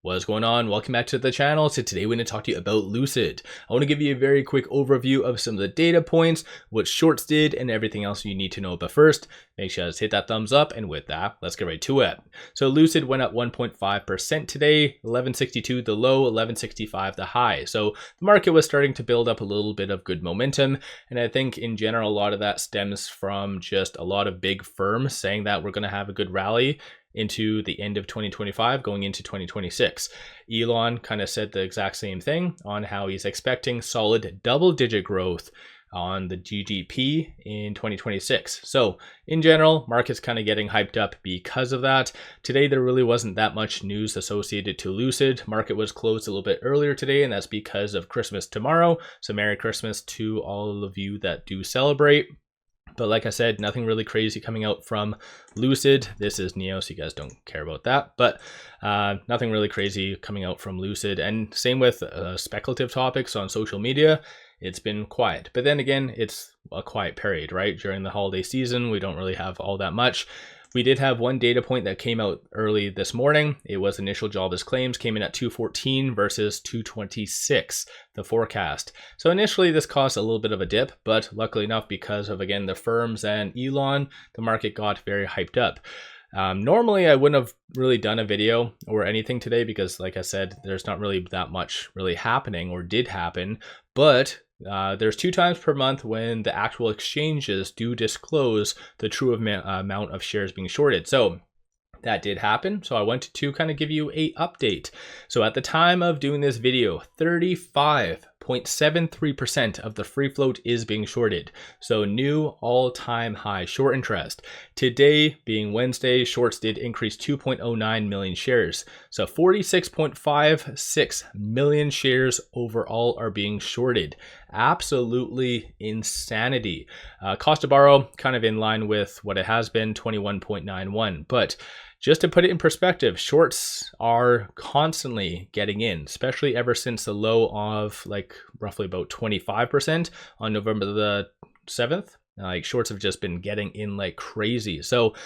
What's going on? Welcome back to the channel. So today we're going to talk to you about Lucid. I want to give you a very quick overview of some of the data points, what shorts did, and everything else you need to know. But first, make sure to hit that thumbs up. And with that, let's get right to it. So Lucid went up 1.5% today, 1162 the low, 1165 the high. So the market was starting to build up a little bit of good momentum. And I think in general, a lot of that stems from just a lot of big firms saying that we're going to have a good rally into the end of 2025 going into 2026. Elon kind of said the exact same thing on how he's expecting solid double-digit growth on the GDP in 2026. So in general, market's kind of getting hyped up because of that. Today, there really wasn't that much news associated to Lucid. Market was closed a little bit earlier today, and that's because of Christmas tomorrow. So Merry Christmas to all of you that do celebrate. But like I said, nothing really crazy coming out from Lucid. This is Neo, so you guys don't care about that. But nothing really crazy coming out from Lucid. And same with speculative topics on social media. It's been quiet. But then again, it's a quiet period, right? During the holiday season, we don't really have all that much. We did have one data point that came out early this morning. It was initial jobless claims, came in at 214 versus 226, the forecast. So initially this caused a little bit of a dip, but luckily enough, because of, again, the firms and Elon, the market got very hyped up. Normally I wouldn't have really done a video or anything today because, like I said, there's not really that much really happening or did happen, but there's 2 times per month when the actual exchanges do disclose the true amount of shares being shorted. So that did happen. So I wanted to kind of give you an update. So at the time of doing this video, 35.73% of the free float is being shorted. So new all-time high short interest. Today being Wednesday, shorts did increase 2.09 million shares. So 46.56 million shares overall are being shorted. Absolutely insanity. Cost to borrow kind of in line with what it has been, 21.91. But just to put it in perspective, shorts are constantly getting in, especially ever since the low of like roughly about 25% on November the 7th. Like shorts have just been getting in like crazy. So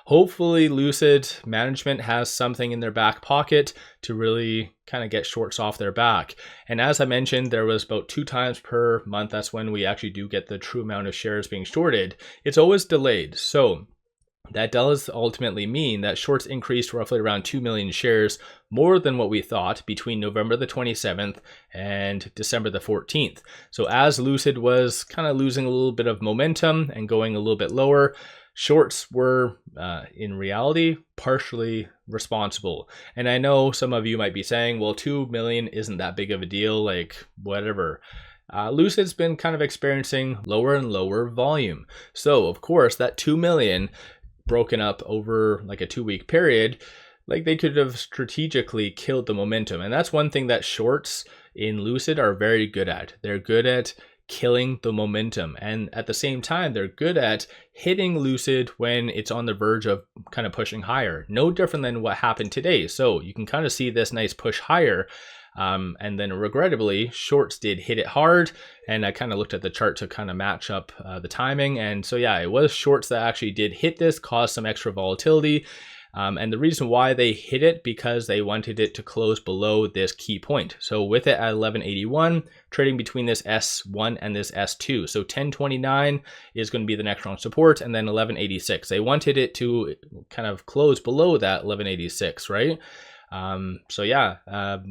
hopefully Lucid management has something in their back pocket to really kind of get shorts off their back. And as I mentioned, there was about 2 times per month. That's when we actually do get the true amount of shares being shorted. It's always delayed. So that does ultimately mean that shorts increased roughly around 2 million shares more than what we thought between November the 27th and December the 14th. So as Lucid was kind of losing a little bit of momentum and going a little bit lower, shorts were in reality partially responsible. And I know some of you might be saying, well, 2 million isn't that big of a deal, like whatever. Lucid's been kind of experiencing lower and lower volume. So of course that 2 million broken up over like a 2-week period, like they could have strategically killed the momentum. And that's one thing that shorts in Lucid are very good at. They're good at killing the momentum. And at the same time, they're good at hitting Lucid when it's on the verge of kind of pushing higher. No different than what happened today. So you can kind of see this nice push higher. And then regrettably, shorts did hit it hard. And I kind of looked at the chart to kind of match up the timing. And so, yeah, it was shorts that actually did hit this, caused some extra volatility. And the reason why they hit it, because they wanted it to close below this key point. So with it at 1181, trading between this S1 and this S2. So 1029 is going to be the next strong support, and then 1186. They wanted it to kind of close below that 1186, right? So yeah,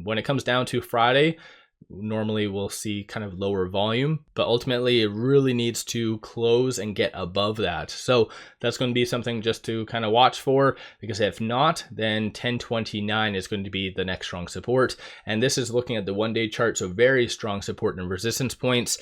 when it comes down to Friday, normally we'll see kind of lower volume, but ultimately it really needs to close and get above that. So that's going to be something just to kind of watch for, because if not, then 1029 is going to be the next strong support. And this is looking at the 1-day chart, so very strong support and resistance points.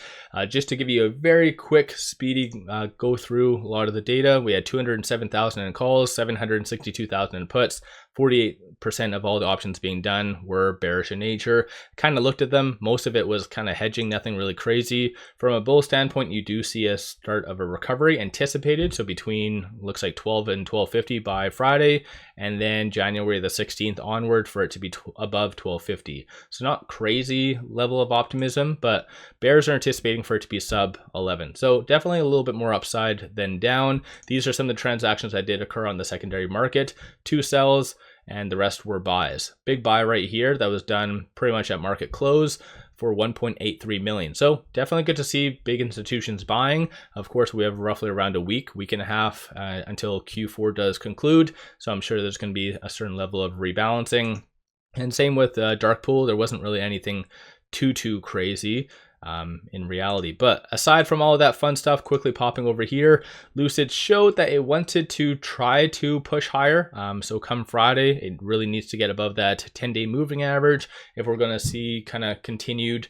Just to give you a very quick, speedy go through a lot of the data, we had 207,000 in calls, 762,000 in puts. 48% of all the options being done were bearish in nature. Kind of looked at them. Most of it was kind of hedging, nothing really crazy. From a bull standpoint, you do see a start of a recovery anticipated. So between, looks like 12 and 1250 by Friday, and then January the 16th onward for it to be above 1250. So not crazy level of optimism, but bears are anticipating for it to be sub 11. So definitely a little bit more upside than down. These are some of the transactions that did occur on the secondary market. 2 sells and the rest were buys. Big buy right here that was done pretty much at market close for 1.83 million. So definitely good to see big institutions buying. Of course, we have roughly around a week and a half until Q4 does conclude. So I'm sure there's going to be a certain level of rebalancing. And same with dark pool. There wasn't really anything too crazy in reality. But aside from all of that fun stuff, quickly popping over here, Lucid showed that it wanted to try to push higher. So come Friday, it really needs to get above that 10-day moving average if we're going to see kind of continued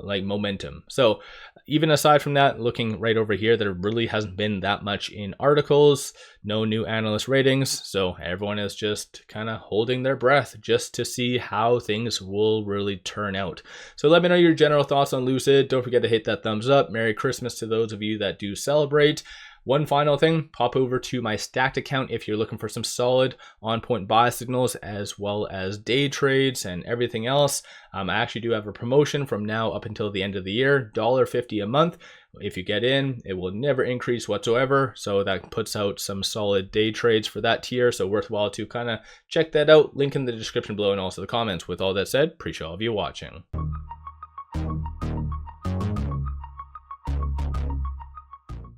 like momentum. So even aside from that, looking right over here, there really hasn't been that much in articles, no new analyst ratings. So everyone is just kind of holding their breath just to see how things will really turn out. So let me know your general thoughts on Lucid. Don't forget to hit that thumbs up. Merry Christmas to those of you that do celebrate. One final thing, pop over to my stacked account if you're looking for some solid on-point buy signals as well as day trades and everything else. I actually do have a promotion from now up until the end of the year, $1.50 a month. If you get in, it will never increase whatsoever. So that puts out some solid day trades for that tier. So worthwhile to kind of check that out. Link in the description below and also the comments. With all that said, appreciate all of you watching.